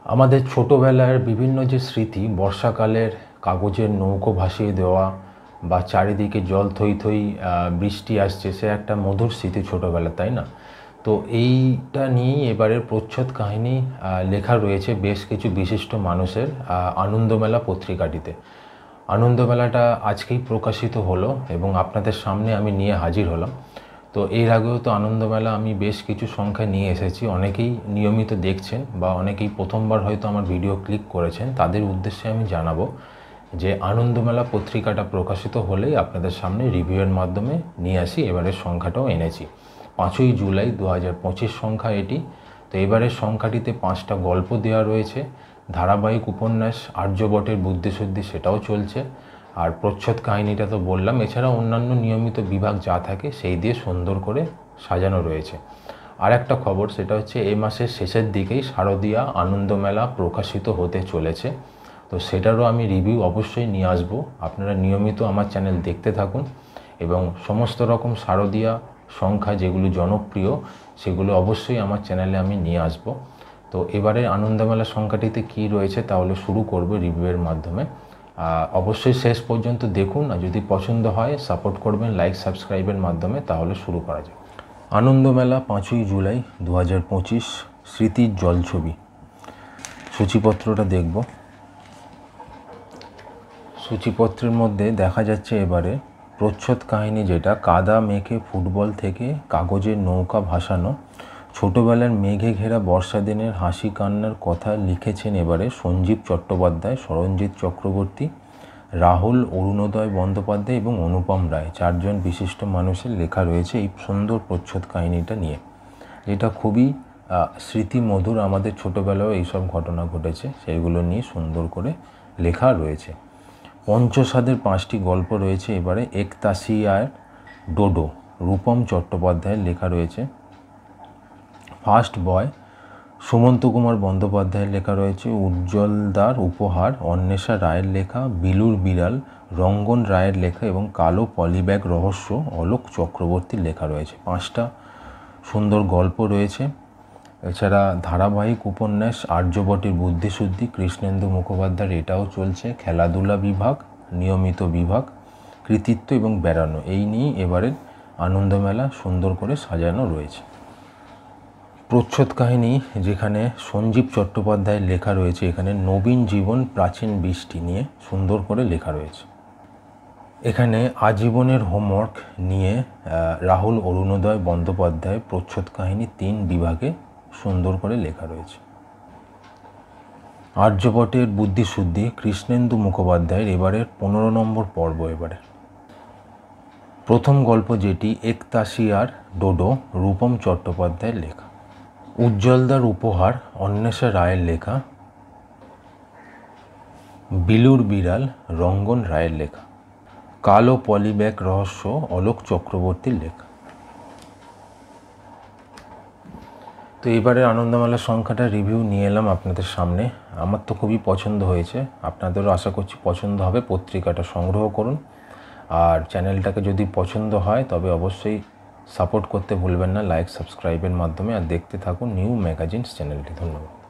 আমাদের ছোটোবেলার বিভিন্ন যে স্মৃতি, বর্ষাকালের কাগজের নৌকো ভাসিয়ে দেওয়া বা চারিদিকে জল থই থই বৃষ্টি আসছে, সে একটা মধুর স্মৃতি ছোটোবেলা, তাই না? তো এইটা নিয়েই এবারের প্রচ্ছদ কাহিনী লেখা রয়েছে বেশ কিছু বিশিষ্ট মানুষের আনন্দমেলা পত্রিকাটিতে। আনন্দমেলাটা আজকেই প্রকাশিত হলো এবং আপনাদের সামনে আমি নিয়ে হাজির হলাম। তো এর আগেও তো আনন্দমেলা আমি বেশ কিছু সংখ্যা নিয়ে এসেছি। অনেকেই নিয়মিত দেখছেন বা অনেকেই প্রথমবার হয়তো আমার ভিডিও ক্লিক করেছেন, তাদের উদ্দেশ্যে আমি জানাবো যে আনন্দমেলা পত্রিকাটা প্রকাশিত হলেই আপনাদের সামনে রিভিউয়ের মাধ্যমে নিয়ে আসি। এবারের সংখ্যাটাও এনেছি 5ই জুলাই 2025 সংখ্যা এটি। তো এবারের সংখ্যাটিতে 5টা গল্প দেওয়া রয়েছে, ধারাবাহিক উপন্যাস আর্যভট্টের বুদ্ধিশুদ্ধি সেটাও চলছে, আর প্রচ্ছদ কাহিনীটা তো বললাম। এছাড়া অন্যান্য নিয়মিত বিভাগ যা থাকে সেই দিয়ে সুন্দর করে সাজানো রয়েছে। আর একটা খবর, সেটা হচ্ছে এই মাসের শেষের দিকেই শারদীয়া আনন্দমেলা প্রকাশিত হতে চলেছে। তো সেটারও আমি রিভিউ অবশ্যই নিয়ে আসবো। আপনারা নিয়মিত আমার চ্যানেল দেখতে থাকুন এবং সমস্ত রকম শারদীয়া সংখ্যা যেগুলো জনপ্রিয় সেগুলো অবশ্যই আমার চ্যানেলে আমি নিয়ে আসব। তো এবারে আনন্দমেলা সংখ্যাটিতে কি রয়েছে তাহলে শুরু করব রিভিউয়ের মাধ্যমে। অবশ্যই শেষ পর্যন্ত দেখুন, আর যদি পছন্দ হয় সাপোর্ট করবেন লাইক সাবস্ক্রাইবের মাধ্যমে। তাহলে শুরু করা যাক। আনন্দমেলা 5ই জুলাই 2025, স্মৃতির জলছবি। সূচিপত্রটা দেখব। সূচিপত্রের মধ্যে দেখা যাচ্ছে এবারে প্রচ্ছদ কাহিনী, যেটা কাদা মেঘে ফুটবল থেকে কাগজের নৌকা ভাসানো, ছোটোবেলার মেঘে ঘেরা বর্ষা দিনের হাসি কান্নার কথা লিখেছেন এবারে সঞ্জীব চট্টোপাধ্যায়, সরঞ্জিৎ চক্রবর্তী, রাহুল, অরুণোদয় বন্দ্যোপাধ্যায় এবং অনুপম রায়। 4জন বিশিষ্ট মানুষের লেখা রয়েছে এই সুন্দর প্রচ্ছদ কাহিনীটা নিয়ে, যেটা খুবই স্মৃতিমধুর। আমাদের ছোটোবেলায় এইসব ঘটনা ঘটেছে, সেইগুলো নিয়ে সুন্দর করে লেখা রয়েছে। পঞ্চসাদের 5টি গল্প রয়েছে এবারে। একতাসিয়ার ডোডো, রূপম চট্টোপাধ্যায়ের লেখা রয়েছে। ফার্স্ট বয়, সুমন্ত কুমার বন্দ্যোপাধ্যায়ের লেখা রয়েছে। উজ্জ্বলদার উপহার, অন্বেষা রায়ের লেখা। বিলুর বিড়াল, রঙ্গন রায়ের লেখা এবং কালো পলিব্যাগ রহস্য, অলোক চক্রবর্তীর লেখা রয়েছে। 5টা সুন্দর গল্প রয়েছে। এছাড়া ধারাবাহিক উপন্যাস আর্যভট্টের বুদ্ধিশুদ্ধি, কৃষ্ণেন্দু মুখোপাধ্যায়ের এটাও চলছে। খেলাধুলা বিভাগ, নিয়মিত বিভাগ, কৃতিত্ব এবং বেড়ানো, এই নিয়ে এবারের আনন্দমেলা সুন্দর করে সাজানো রয়েছে। প্রচ্ছদ কাহিনী যেখানে সঞ্জীব চট্টোপাধ্যায়ের লেখা রয়েছে, এখানে নবীন জীবন প্রাচীন বৃষ্টি নিয়ে সুন্দর করে লেখা রয়েছে। এখানে আজীবনের হোমওয়ার্ক নিয়ে রাহুল, অরুণোদয় বন্দ্যোপাধ্যায় প্রচ্ছদ কাহিনী 3 বিভাগে সুন্দর করে লেখা রয়েছে। আর্যভট্টের বুদ্ধিশুদ্ধি কৃষ্ণেন্দু মুখোপাধ্যায়ের এবারের 15 নম্বর পর্ব। এবারে প্রথম গল্প যেটি একতাসিয়ার ডোডো, রূপম চট্টোপাধ্যায়ের লেখা। উজ্জ্বলদার উপহার, অন্বেষা রায়ের লেখা। বিলুর বিড়াল, রঙ্গন রায়ের লেখা। কালো পলিব্যাগ রহস্য, অলোক চক্রবর্তীর লেখা। তো এবারের আনন্দমেলার সংখ্যাটা রিভিউ নিয়ে এলাম আপনাদের সামনে। আমার তো খুবই পছন্দ হয়েছে, আপনাদেরও আশা করছি পছন্দ হবে। পত্রিকাটা সংগ্রহ করুন, আর চ্যানেলটাকে যদি পছন্দ হয় তবে অবশ্যই সাপোর্ট করতে ভুলবেন না লাইক সাবস্ক্রাইবের মাধ্যমে, আর দেখতে থাকুন নিউ ম্যাগাজিনস চ্যানেলটি। ধন্যবাদ।